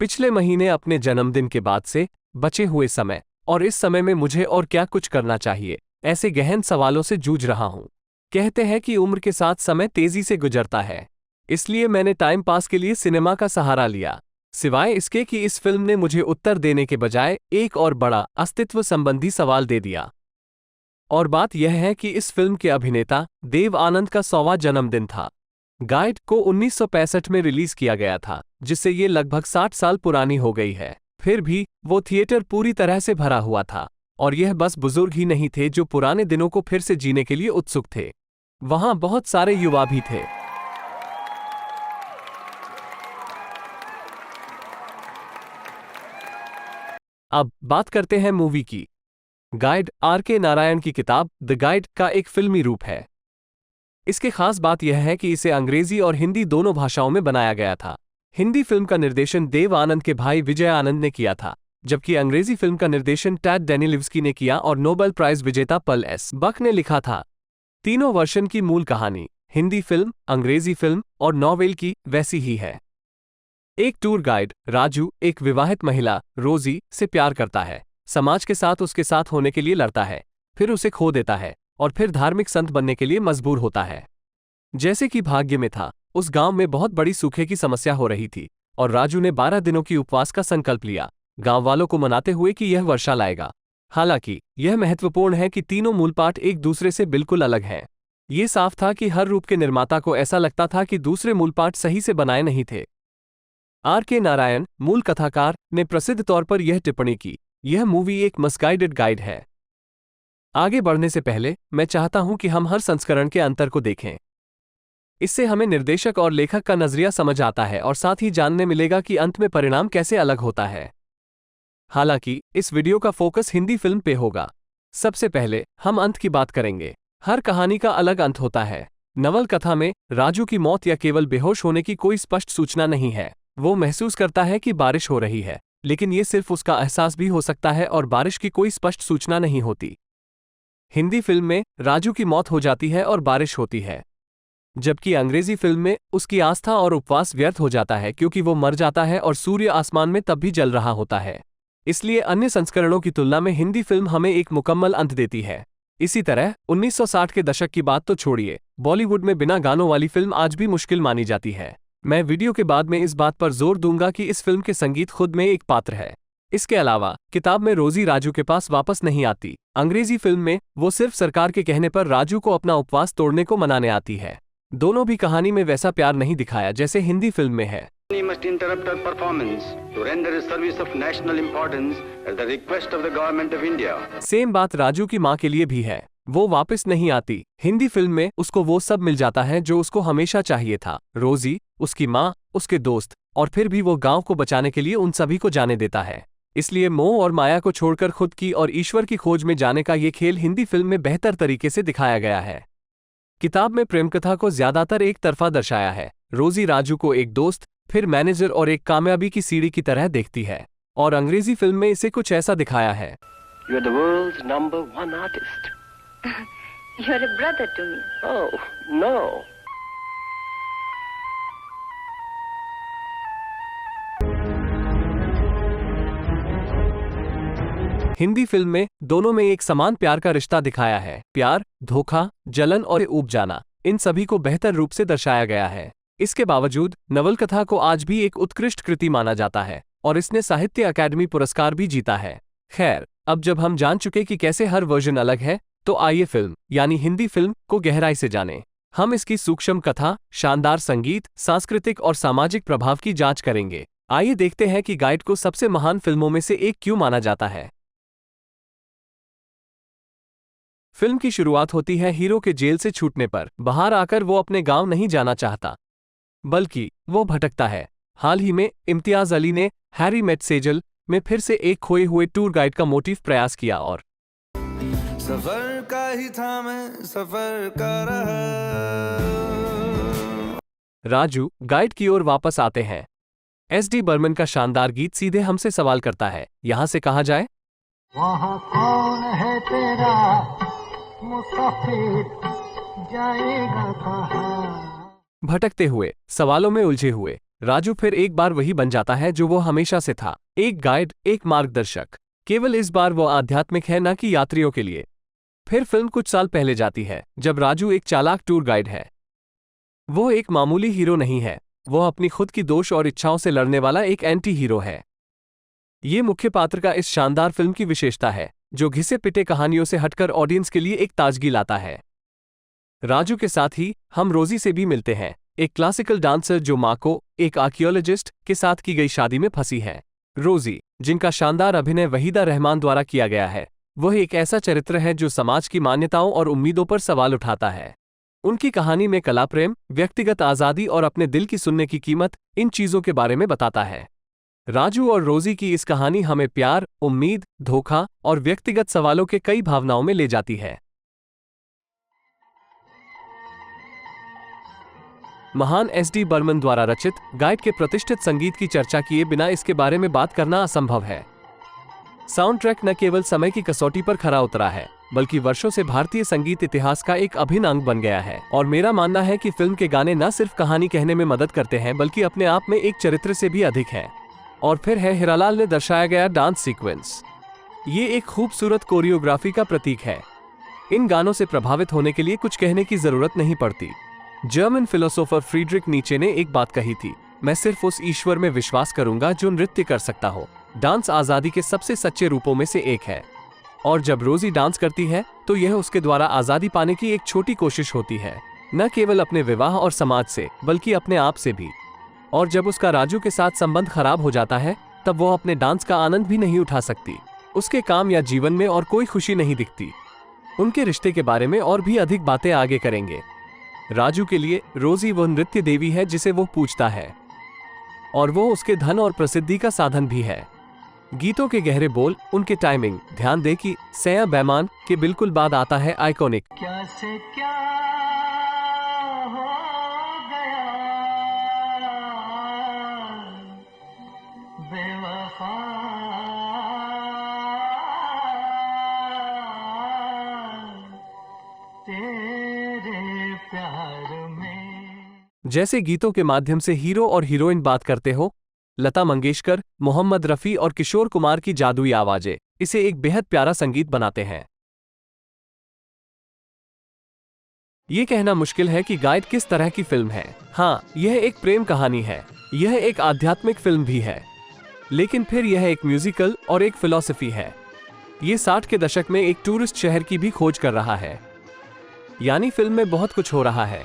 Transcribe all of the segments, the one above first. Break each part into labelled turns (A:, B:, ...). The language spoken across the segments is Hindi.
A: पिछले महीने अपने जन्मदिन के बाद से बचे हुए समय और इस समय में मुझे और क्या कुछ करना चाहिए, ऐसे गहन सवालों से जूझ रहा हूं। कहते हैं कि उम्र के साथ समय तेजी से गुजरता है, इसलिए मैंने टाइम पास के लिए सिनेमा का सहारा लिया। सिवाय इसके कि इस फिल्म ने मुझे उत्तर देने के बजाय एक और बड़ा अस्तित्व संबंधी सवाल दे दिया। और बात यह है कि इस फिल्म के अभिनेता देव आनंद का 100वां जन्मदिन था। गाइड को 1965 में रिलीज किया गया था, जिससे ये लगभग 60 साल पुरानी हो गई है। फिर भी वो थिएटर पूरी तरह से भरा हुआ था, और यह बस बुजुर्ग ही नहीं थे जो पुराने दिनों को फिर से जीने के लिए उत्सुक थे। वहां बहुत सारे युवा भी थे। अब बात करते हैं मूवी की। Guide R K. नारायण की किताब द गाइड का एक फिल्मी रूप है। इसके खास बात यह है कि इसे अंग्रेजी और हिंदी दोनों भाषाओं में बनाया गया था। हिंदी फिल्म का निर्देशन देव आनंद के भाई विजय आनंद ने किया था, जबकि अंग्रेजी फिल्म का निर्देशन टैड डेनिलिव्स्की ने किया और नोबेल प्राइज विजेता पल एस बक ने लिखा था। तीनों वर्षन की मूल कहानी हिंदी फिल्म, अंग्रेजी फिल्म और नॉवेल की वैसी ही है। एक टूर गाइड राजू एक विवाहित महिला रोजी से प्यार करता है, समाज के साथ उसके साथ होने के लिए लड़ता है, फिर उसे खो देता है और फिर धार्मिक संत बनने के लिए मजबूर होता है। जैसे कि भाग्य में था, उस गांव में बहुत बड़ी सूखे की समस्या हो रही थी और राजू ने 12 दिनों की उपवास का संकल्प लिया, गांव वालों को मनाते हुए कि यह वर्षा लाएगा। हालांकि यह महत्वपूर्ण है कि तीनों मूल पाठ एक दूसरे से बिल्कुल अलग हैं। ये साफ था कि हर रूप के निर्माता को ऐसा लगता था कि दूसरे मूल पाठ सही से बनाए नहीं थे। आर.के. नारायण, मूल कथाकार, ने प्रसिद्ध तौर पर यह टिप्पणी की, यह मूवी एक मिसगाइडेड गाइड है। आगे बढ़ने से पहले मैं चाहता हूं कि हम हर संस्करण के अंतर को देखें। इससे हमें निर्देशक और लेखक का नजरिया समझ आता है और साथ ही जानने मिलेगा कि अंत में परिणाम कैसे अलग होता है। हालांकि इस वीडियो का फोकस हिंदी फिल्म पे होगा। सबसे पहले हम अंत की बात करेंगे। हर कहानी का अलग अंत होता है। नवल कथा में राजू की मौत या केवल बेहोश होने की कोई स्पष्ट सूचना नहीं है। वो महसूस करता है कि बारिश हो रही है, लेकिन ये सिर्फ उसका एहसास भी हो सकता है और बारिश की कोई स्पष्ट सूचना नहीं होती। हिंदी फिल्म में राजू की मौत हो जाती है और बारिश होती है, जबकि अंग्रेजी फिल्म में उसकी आस्था और उपवास व्यर्थ हो जाता है क्योंकि वो मर जाता है और सूर्य आसमान में तब भी जल रहा होता है। इसलिए अन्य संस्करणों की तुलना में हिंदी फिल्म हमें एक मुकम्मल अंत देती है। इसी तरह 1960 के दशक की बात तो छोड़िए, बॉलीवुड में बिना गानों वाली फिल्म आज भी मुश्किल मानी जाती है। मैं वीडियो के बाद में इस बात पर जोर दूंगा कि इस फिल्म के संगीत खुद में एक पात्र है। इसके अलावा किताब में रोजी राजू के पास वापस नहीं आती। अंग्रेजी फिल्म में वो सिर्फ सरकार के कहने पर राजू को अपना उपवास तोड़ने को मनाने आती है। दोनों भी कहानी में वैसा प्यार नहीं दिखाया जैसे हिंदी फिल्म में है।
B: He must interrupt her performance to render a service of national importance at the request of the government of India.
A: Same बात राजू की माँ के लिए भी है। वो वापस नहीं आती। हिंदी फिल्म में उसको वो सब मिल जाता है जो उसको हमेशा चाहिए था, रोजी, उसकी माँ, उसके दोस्त, और फिर भी वो गांव को बचाने के लिए उन सभी को जाने देता है। इसलिए मोह और माया को छोड़कर खुद की और ईश्वर की खोज में जाने का ये खेल हिंदी फिल्म में बेहतर तरीके से दिखाया गया है। किताब में प्रेमकथा को ज्यादातर एक तरफा दर्शाया है। रोजी राजू को एक दोस्त, फिर मैनेजर और एक कामयाबी की सीढ़ी की तरह देखती है, और अंग्रेजी फिल्म में इसे कुछ ऐसा दिखाया है।
B: You are the world's number one artist.
C: You are a brother to me.
B: Oh, no.
A: Hindi film में दोनों में एक समान प्यार का रिश्ता दिखाया है। प्यार, धोखा, जलन और ऊब जाना, इन सभी को बेहतर रूप से दर्शाया गया है। इसके बावजूद नवलकथा को आज भी एक उत्कृष्ट कृति माना जाता है और इसने साहित्य अकादमी पुरस्कार भी जीता है। खैर, अब जब हम जान चुके कि कैसे हर वर्जन अलग है, तो आइए फिल्म यानी हिंदी फिल्म को गहराई से जानें। हम इसकी सूक्ष्म कथा, शानदार संगीत, सांस्कृतिक और सामाजिक प्रभाव की जांच करेंगे। आइए देखते हैं कि गाइड को सबसे महान फिल्मों में से एक क्यों माना जाता है। फिल्म की शुरुआत होती है हीरो के जेल से छूटने पर। बाहर आकर वो अपने गांव नहीं जाना चाहता, बल्कि वो भटकता है। हाल ही में इम्तियाज अली ने हैरी मेट सेजल में फिर से एक खोए हुए टूर गाइड का मोटिव प्रयास किया और
D: सफर का ही था मैं सफर कर रहा।
A: राजू गाइड की ओर वापस आते हैं। एस.डी. बर्मन का शानदार गीत सीधे हमसे सवाल करता है, यहां से कहा जाए,
E: वहाँ कौन है तेरा मुसाफिर, जाएगा कहाँ।
A: भटकते हुए, सवालों में उलझे हुए, राजू फिर एक बार वही बन जाता है जो वो हमेशा से था, एक गाइड, एक मार्गदर्शक। केवल इस बार वो आध्यात्मिक है, न कि यात्रियों के लिए। फिर फिल्म कुछ साल पहले जाती है, जब राजू एक चालाक टूर गाइड है। वो एक मामूली हीरो नहीं है, वो अपनी खुद की दोष और इच्छाओं से लड़ने वाला एक एंटी हीरो है। ये मुख्य पात्र का इस शानदार फिल्म की विशेषता है, जो घिसे पिटे कहानियों से हटकर ऑडियंस के लिए एक ताजगी लाता है। राजू के साथ ही हम रोजी से भी मिलते हैं, एक क्लासिकल डांसर जो मां को, एक आर्कियोलॉजिस्ट के साथ की गई शादी में फंसी है। रोजी, जिनका शानदार अभिनय वहीदा रहमान द्वारा किया गया है, वह एक ऐसा चरित्र है जो समाज की मान्यताओं और उम्मीदों पर सवाल उठाता है। उनकी कहानी में कला प्रेम, व्यक्तिगत आज़ादी और अपने दिल की सुनने की कीमत, इन चीज़ों के बारे में बताता है। राजू और रोजी की इस कहानी हमें प्यार, उम्मीद, धोखा और व्यक्तिगत सवालों के कई भावनाओं में ले जाती है। महान एस.डी. बर्मन द्वारा रचित गाइड के प्रतिष्ठित संगीत की चर्चा किए बिना इसके बारे में बात करना असंभव है। साउंड ट्रैक न केवल समय की कसौटी पर खरा उतरा है, बल्कि वर्षों से भारतीय संगीत इतिहास का एक अभिन्न अंग बन गया है। और मेरा मानना है कि फिल्म के गाने न सिर्फ कहानी कहने में मदद करते हैं, बल्कि अपने आप में एक चरित्र से भी अधिक हैं। और फिर है हीरालाल ने दर्शाया गया डांस सीक्वेंस। ये एक खूबसूरत कोरियोग्राफी का प्रतीक है। इन गानों से प्रभावित होने के लिए कुछ कहने की जरूरत नहीं पड़ती। जर्मन फिलोसोफर फ्रीडरिक नीचे ने एक बात कही थी, मैं सिर्फ उस ईश्वर में विश्वास करूंगा जो नृत्य कर सकता हो। डांस आज़ादी के सबसे सच्चे रूपों में से एक है, और जब रोजी डांस करती है तो यह उसके द्वारा आज़ादी पाने की एक छोटी कोशिश होती है, न केवल अपने विवाह और समाज से, बल्कि अपने आप से भी। और जब उसका राजू के साथ संबंध खराब हो जाता है, तब वो अपने डांस का आनंद भी नहीं उठा सकती। उसके काम या जीवन में और कोई खुशी नहीं दिखती। उनके रिश्ते के बारे में और भी अधिक बातें आगे करेंगे। राजू के लिए रोजी वह नृत्य देवी है जिसे वो पूजता है, और वो उसके धन और प्रसिद्धि का साधन भी है। गीतों के गहरे बोल, उनके टाइमिंग, ध्यान दे कि सया बैमान के बिल्कुल बाद आता है आइकॉनिक
E: क्या से क्या हो गया बेवफा तेरे प्यार में।
A: जैसे गीतों के माध्यम से हीरो और हीरोइन बात करते हो, लता मंगेशकर, मोहम्मद रफ़ी और किशोर कुमार की जादुई आवाजें इसे एक बेहद प्यारा संगीत बनाते हैं। ये कहना मुश्किल है कि गाइड किस तरह की फिल्म है। हाँ, यह एक प्रेम कहानी है, यह एक आध्यात्मिक फिल्म भी है, लेकिन फिर यह एक म्यूजिकल और एक फिलॉसफी है। ये 60 के दशक में एक टूरिस्ट शहर की भी खोज कर रहा है, यानी फिल्म में बहुत कुछ हो रहा है।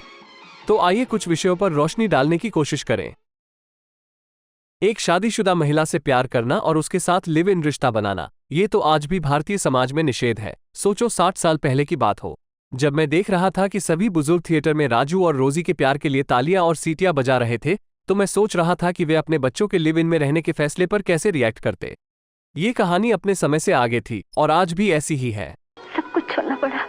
A: तो आइए कुछ विषयों पर रोशनी डालने की कोशिश करें। एक शादीशुदा महिला से प्यार करना और उसके साथ लिव इन रिश्ता बनाना, ये तो आज भी भारतीय समाज में निषेध है। सोचो 60 साल पहले की बात हो, जब मैं देख रहा था कि सभी बुजुर्ग थिएटर में राजू और रोजी के प्यार के लिए तालियां और सीटियां बजा रहे थे, तो मैं सोच रहा था कि वे अपने बच्चों के लिव इन में रहने के फैसले पर कैसे रिएक्ट करते। ये कहानी अपने समय से आगे थी और आज भी ऐसी ही है।
C: सब कुछ छोड़ना पड़ा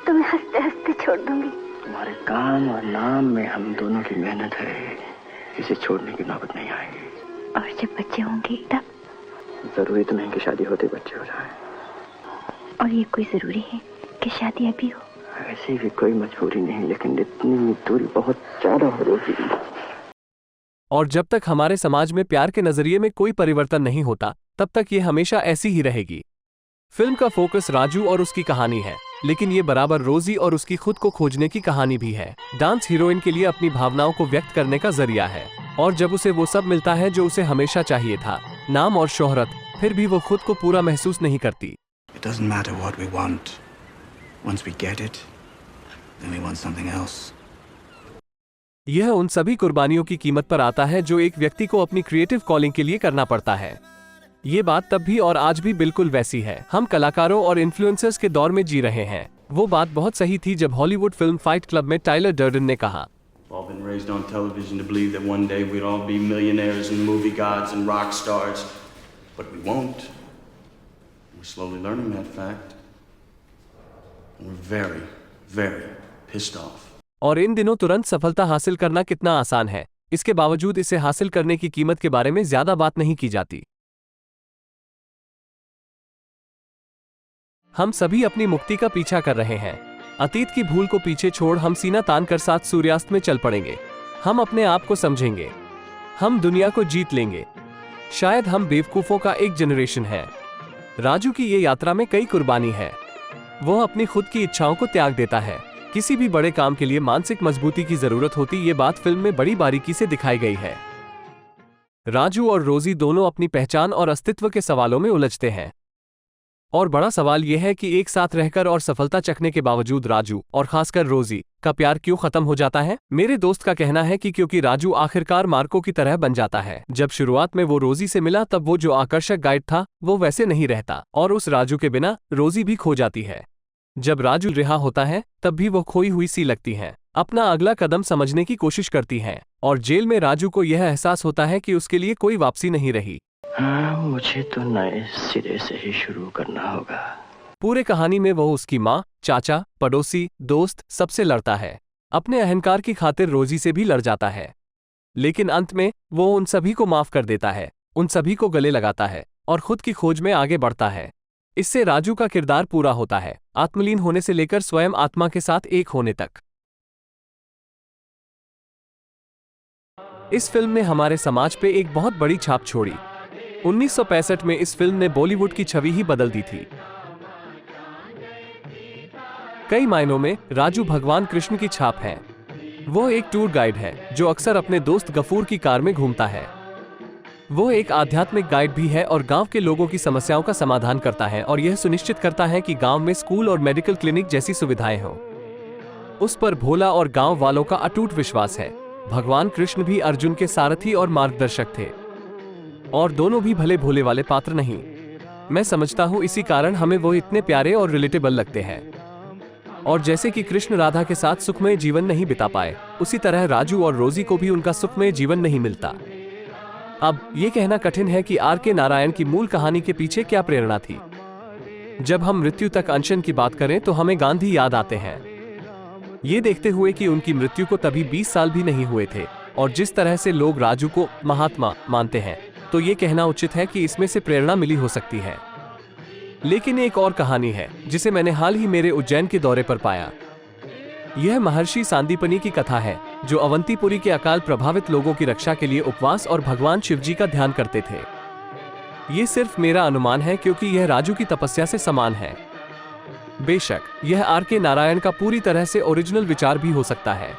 C: तो मैं हंसते हंसते छोड़ दूंगी।
F: तुम्हारे काम और नाम में हम दोनों की मेहनत है, इसे छोड़ने की नौबत नहीं आएगी।
C: और जब बच्चे होंगे तब?
F: जरूरी तो नहीं कि शादी होते बच्चे हो जाएं।
C: और ये कोई जरूरी है कि शादी अभी हो?
F: ऐसी भी कोई मजबूरी नहीं, लेकिन इतनी दूरी बहुत ज्यादा हो रही है।
A: और जब तक हमारे समाज में प्यार के नजरिए में कोई परिवर्तन नहीं होता, तब तक ये हमेशा ऐसी ही रहेगी। फिल्म का फोकस राजू और उसकी कहानी है, लेकिन ये बराबर रोजी और उसकी खुद को खोजने की कहानी भी है। डांस हीरोइन के लिए अपनी भावनाओं को व्यक्त करने का जरिया है, और जब उसे वो सब मिलता है जो उसे हमेशा चाहिए था, नाम और शोहरत, फिर भी वो खुद को पूरा महसूस नहीं करती।
G: It doesn't matter what we want. Once we get it, then we want something else.
A: यह उन सभी कुर्बानियों की कीमत पर आता है जो एक व्यक्ति को अपनी क्रिएटिव कॉलिंग के लिए करना पड़ता है। ये बात तब भी और आज भी बिल्कुल वैसी है। हम कलाकारों और इन्फ्लुएंसर्स के दौर में जी रहे हैं। वो बात बहुत सही थी जब हॉलीवुड फिल्म फाइट क्लब में टाइलर डर्डन ने कहा,
H: All been raised on television to believe that one day we'd all be millionaires and movie gods and rock stars, but we won't. We're slowly learning that fact. And we're very, very pissed off.
A: और इन दिनों तुरंत सफलता हासिल करना कितना आसान है, इसके बावजूद इसे हासिल करने की कीमत के बारे में ज्यादा बात नहीं की जाती। हम सभी अपनी मुक्ति का पीछा कर रहे हैं। अतीत की भूल को पीछे छोड़ हम सीना तान कर साथ सूर्यास्त में चल पड़ेंगे। हम अपने आप को समझेंगे। हम दुनिया को जीत लेंगे। शायद हम बेवकूफों का एक जनरेशन है। राजू की ये यात्रा में कई कुर्बानी है। वो अपनी खुद की इच्छाओं को त्याग देता है। किसी भी बड़े काम के लिए मानसिक मजबूती की जरूरत होती, ये बात फिल्म में बड़ी बारीकी से दिखाई गई है। राजू और रोजी दोनों अपनी पहचान और अस्तित्व के सवालों में उलझते हैं। और बड़ा सवाल यह है कि एक साथ रहकर और सफलता चखने के बावजूद राजू और खासकर रोजी का प्यार क्यों खत्म हो जाता है। मेरे दोस्त का कहना है कि क्योंकि राजू आखिरकार मार्को की तरह बन जाता है। जब शुरुआत में वो रोजी से मिला तब वो जो आकर्षक गाइड था वो वैसे नहीं रहता और उस राजू के बिना रोजी भी खो जाती है। जब राजू रिहा होता है तब भी वो खोई हुई सी लगती है। अपना अगला कदम समझने की कोशिश करती हैं और जेल में राजू को यह एहसास होता है कि उसके लिए कोई वापसी नहीं रही।
F: हाँ, मुझे तो नए सिरे से ही शुरू करना होगा।
A: पूरे कहानी में वो उसकी माँ, चाचा, पड़ोसी, दोस्त सबसे लड़ता है। अपने अहंकार की खातिर रोजी से भी लड़ जाता है, लेकिन अंत में वो उन सभी को माफ कर देता है, उन सभी को गले लगाता है और खुद की खोज में आगे बढ़ता है। इससे राजू का किरदार पूरा होता है, आत्मलीन होने से लेकर स्वयं आत्मा के साथ एक होने तक। इस फिल्म ने हमारे समाज पे एक बहुत बड़ी छाप छोड़ी। 1965 में इस फिल्म ने बॉलीवुड की छवि ही बदल दी थी। कई मायनों में राजू भगवान कृष्ण की छाप है। वो एक टूर गाइड है जो अक्सर अपने दोस्त गफूर की कार में घूमता है। वो एक आध्यात्मिक गाइड भी है और गांव के लोगों की समस्याओं का समाधान करता है और यह सुनिश्चित करता है कि गांव में स्कूल और मेडिकल क्लिनिक जैसी सुविधाएं हों। उस पर भोला और गांव वालों का अटूट विश्वास है। भगवान कृष्ण भी अर्जुन के सारथी और मार्गदर्शक थे और दोनों भी भले भोले वाले पात्र नहीं। मैं समझता हूँ इसी कारण हमें वो इतने प्यारे और रिलेटेबल लगते हैं। और जैसे कि कृष्ण राधा के साथ सुखमय जीवन नहीं बिता पाए, उसी तरह राजू और रोजी को भी उनका सुखमय जीवन नहीं मिलता। अब ये कहना कठिन है कि आर के नारायण की मूल कहानी के पीछे क्या प्रेरणा थी। जब हम मृत्यु तक अनशन की बात करें तो हमें गांधी याद आते हैं। ये देखते हुए कि उनकी मृत्यु को तभी 20 साल भी नहीं हुए थे और जिस तरह से लोग राजू को महात्मा मानते हैं, तो ये कहना उचित है कि इसमें से प्रेरणा मिली हो सकती है। लेकिन एक और कहानी है जिसे मैंने हाल ही मेरे उज्जैन के दौरे पर पाया। यह महर्षि सांदीपनि की कथा है जो अवंतीपुरी के अकाल प्रभावित लोगों की रक्षा के लिए उपवास और भगवान शिव जी का ध्यान करते थे। ये सिर्फ मेरा अनुमान है क्योंकि यह राजू की तपस्या से समान है। बेशक यह आर के नारायण का पूरी तरह से ओरिजिनल विचार भी हो सकता है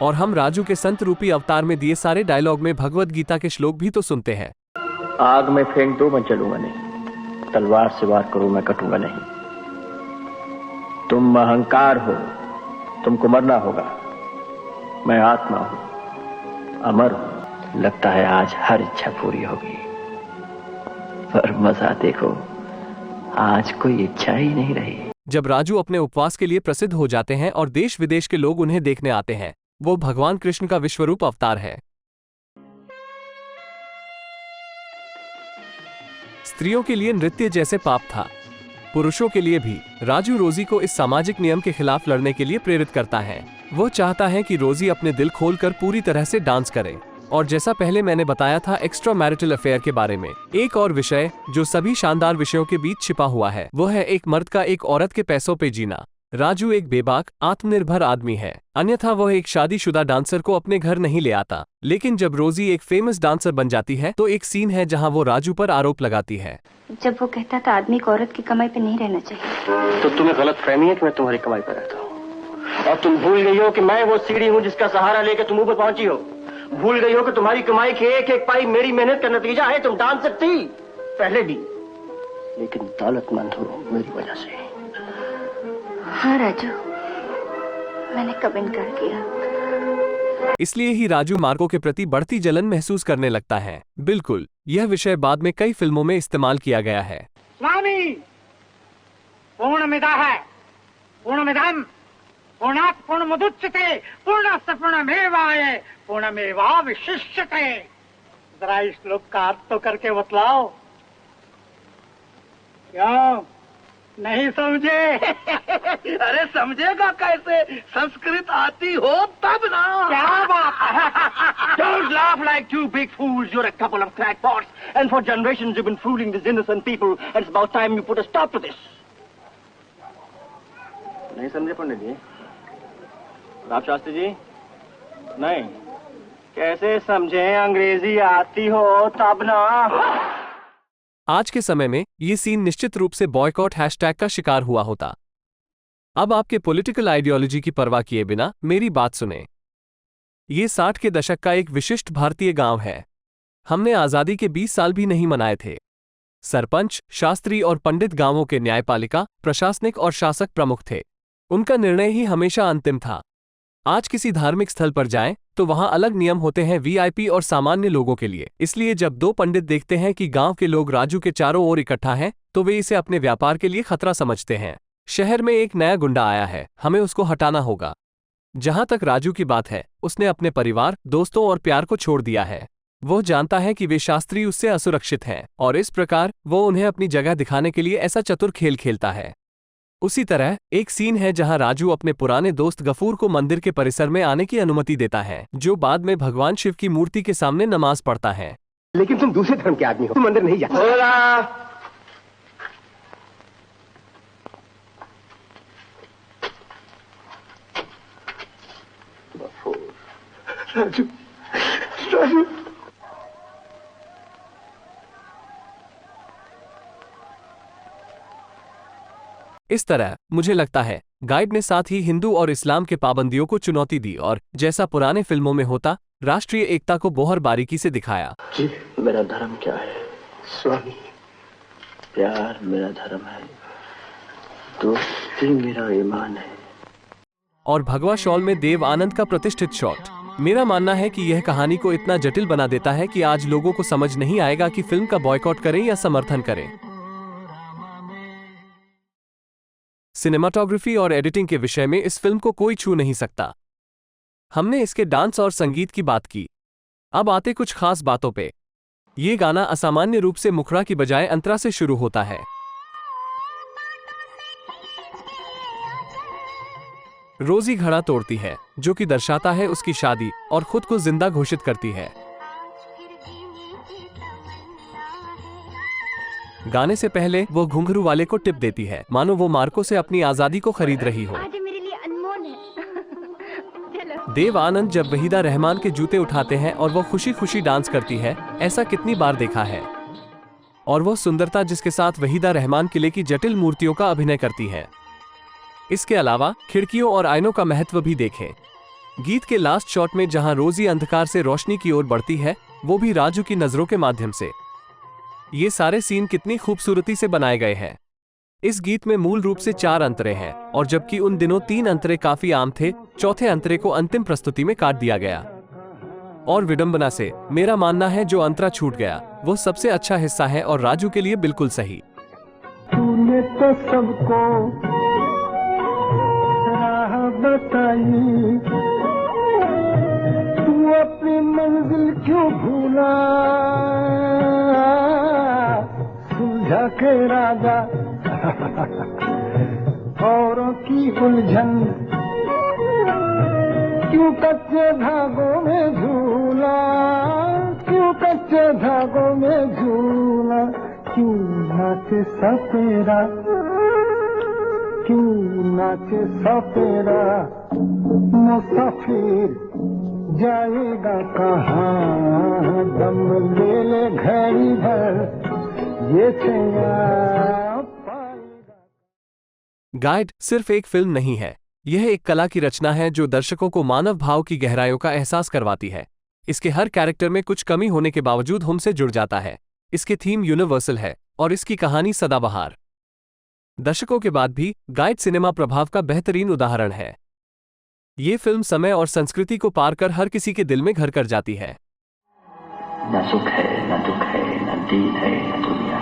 A: और हम राजू के संत रूपी अवतार में दिए सारे डायलॉग में भगवत गीता के श्लोक भी तो सुनते हैं।
F: आग में फेंक दो, मैं जलूंगा नहीं। तलवार से वार करो, मैं कटूंगा नहीं। तुम अहंकार हो, तुमको मरना होगा। मैं आत्मा हूं, अमर हूं। लगता है आज हर इच्छा पूरी होगी, पर मजा देखो, आज कोई इच्छा ही नहीं रही।
A: जब राजू अपने उपवास के लिए प्रसिद्ध हो जाते हैं और देश विदेश के लोग उन्हें देखने आते हैं, वो भगवान कृष्ण का विश्वरूप अवतार है। स्त्रियों के लिए नृत्य जैसे पाप था, पुरुषों के लिए भी। राजू रोजी को इस सामाजिक नियम के खिलाफ लड़ने के लिए प्रेरित करता है। वो चाहता है कि रोजी अपने दिल खोलकर पूरी तरह से डांस करे। और जैसा पहले मैंने बताया था एक्स्ट्रा मैरिटल अफेयर के बारे में, एक और विषय जो सभी शानदार विषयों के बीच छिपा हुआ है वो है एक मर्द का एक औरत के पैसों पे जीना। राजू एक बेबाक आत्मनिर्भर आदमी है, अन्यथा वह एक शादीशुदा डांसर को अपने घर नहीं ले आता। लेकिन जब रोजी एक फेमस डांसर बन जाती है तो एक सीन है जहां वो राजू पर आरोप लगाती है।
C: जब वो कहता था आदमी को औरत की कमाई पे नहीं रहना चाहिए,
F: तो तुम्हें गलत फहमी है कि मैं तुम्हारी कमाई पर रहता हूँ। और तुम भूल गई हो कि मैं वो सीढ़ी हूँ जिसका सहारा लेकर तुम ऊपर पहुंची हो। भूल गई हो कि तुम्हारी कमाई की एक एक पाई मेरी मेहनत का नतीजा है। तुम डांसर थी पहले भी, लेकिन दौलतमंद हो मेरी वजह से।
C: हाँ राजू, मैंने कब इनकार किया।
A: इसलिए ही राजू मार्को के प्रति बढ़ती जलन महसूस करने लगता है। बिल्कुल, यह विषय बाद में कई फिल्मों में इस्तेमाल किया गया है।
E: स्वामी पूर्णमिदः पूर्णमिदम् पूर्णात् पूर्णमुदच्यते पूर्णस्य पूर्णमेवाय पूर्णमेवावशिष्यते। जरा इस श्लोक का अर्थ तो करके बतलाओ। क्यों नहीं समझे?
I: अरे समझेगा कैसे? संस्कृत आती हो तब ना।
E: क्या बात?
I: Don't laugh like two big fools. You're a couple of crackpots, and for generations you've been fooling these innocent people. And it's about time you put a stop to this.
F: नहीं समझे पंडित जी? राम शास्त्री जी? नहीं,
I: कैसे समझे, अंग्रेजी आती हो तब ना।
A: आज के समय में ये सीन निश्चित रूप से बॉयकॉट हैशटैग का शिकार हुआ होता। अब आपके पॉलिटिकल आइडियोलॉजी की परवाह किए बिना मेरी बात सुने। ये 60 के दशक का एक विशिष्ट भारतीय गांव है। हमने आजादी के 20 साल भी नहीं मनाए थे। सरपंच, शास्त्री और पंडित गांवों के न्यायपालिका, प्रशासनिक और शासक प्रमुख थे। उनका निर्णय ही हमेशा अंतिम था। आज किसी धार्मिक स्थल पर जाएं तो वहां अलग नियम होते हैं वीआईपी और सामान्य लोगों के लिए। इसलिए जब दो पंडित देखते हैं कि गांव के लोग राजू के चारों ओर इकट्ठा हैं, तो वे इसे अपने व्यापार के लिए खतरा समझते हैं। शहर में एक नया गुंडा आया है, हमें उसको हटाना होगा। जहां तक राजू की बात है, उसने अपने परिवार, दोस्तों और प्यार को छोड़ दिया है। वो जानता है कि वे शास्त्री उससे असुरक्षित हैं और इस प्रकार वो उन्हें अपनी जगह दिखाने के लिए ऐसा चतुर खेल खेलता है। उसी तरह एक सीन है जहां राजू अपने पुराने दोस्त गफूर को मंदिर के परिसर में आने की अनुमति देता है, जो बाद में भगवान शिव की मूर्ति के सामने नमाज पढ़ता है।
F: लेकिन तुम दूसरे धर्म के आदमी हो, तुम मंदिर नहीं जा राजू, राजू।
A: इस तरह मुझे लगता है गाइड ने साथ ही हिंदू और इस्लाम के पाबंदियों को चुनौती दी और जैसा पुराने फिल्मों में होता, राष्ट्रीय एकता को बहुत बारीकी से दिखाया।
F: जी, मेरा धर्म क्या है स्वामी? प्यार मेरा धर्म है, दोस्ती मेरा ईमान है।
A: और भगवा शॉल में देव आनंद का प्रतिष्ठित शॉट। मेरा मानना है कि यह कहानी को इतना जटिल बना देता है कि आज लोगों को समझ नहीं आएगा कि फिल्म का बॉयकॉट करें या समर्थन करें। सिनेमाटोग्राफी और एडिटिंग के विषय में इस फिल्म को कोई छू नहीं सकता। हमने इसके डांस और संगीत की बात की। अब आते कुछ खास बातों पे। ये गाना असामान्य रूप से मुखड़ा की बजाय अंतरा से शुरू होता है। रोजी घड़ा तोड़ती है, जो कि दर्शाता है उसकी शादी, और खुद को जिंदा घोषित करती है। गाने से पहले वो घुंघरू वाले को टिप देती है, मानो वो मार्को से अपनी आजादी को खरीद रही हो।
C: आज मेरे लिए अनमोल है।
A: देव आनंद जब वहीदा रहमान के जूते उठाते हैं और वो खुशी खुशी डांस करती है, ऐसा कितनी बार देखा है। और वो सुंदरता जिसके साथ वहीदा रहमान किले की जटिल मूर्तियों का अभिनय करती है। इसके अलावा खिड़कियों और आईनों का महत्व भी देखें। गीत के लास्ट शॉट में जहां रोजी अंधकार से रोशनी की ओर बढ़ती है, वो भी राजू की नजरों के माध्यम से। ये सारे सीन कितनी खूबसूरती से बनाए गए हैं। इस गीत में मूल रूप से 4 अंतरे हैं, और जबकि उन दिनों 3 अंतरे काफी आम थे, चौथे अंतरे को अंतिम प्रस्तुति में काट दिया गया। और विडंबना से मेरा मानना है जो अंतरा छूट गया वो सबसे अच्छा हिस्सा है और राजू के लिए बिल्कुल सही।
E: तूने तो सबको राह बताई, तू अपनी मंजिल क्यों भूला? सुलझा के राजा औरों की उलझन, क्यों कच्चे धागों में झूला? क्यों कच्चे धागों में झूला? क्यों नाचे सपेरा? क्यों नाचे सपेरा? मुसाफिर जाएगा कहाँ? दम ले ले घड़ी भर, ये चैया पाएगा।
A: गाइड सिर्फ एक फिल्म नहीं है, यह एक कला की रचना है जो दर्शकों को मानव भाव की गहराइयों का एहसास करवाती है। इसके हर कैरेक्टर में कुछ कमी होने के बावजूद हमसे जुड़ जाता है। इसके थीम यूनिवर्सल है और इसकी कहानी सदाबहार। दशकों के बाद भी गाइड सिनेमा प्रभाव का बेहतरीन उदाहरण है। ये फिल्म समय और संस्कृति को पार कर हर किसी के दिल में घर कर जाती है।
F: न सुख है, न दुख है, न दीन है, न दुनिया,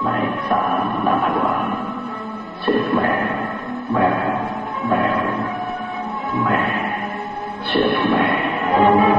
F: न इंसान, न भगवान, सिर्फ मैं, सिर्फ मैं।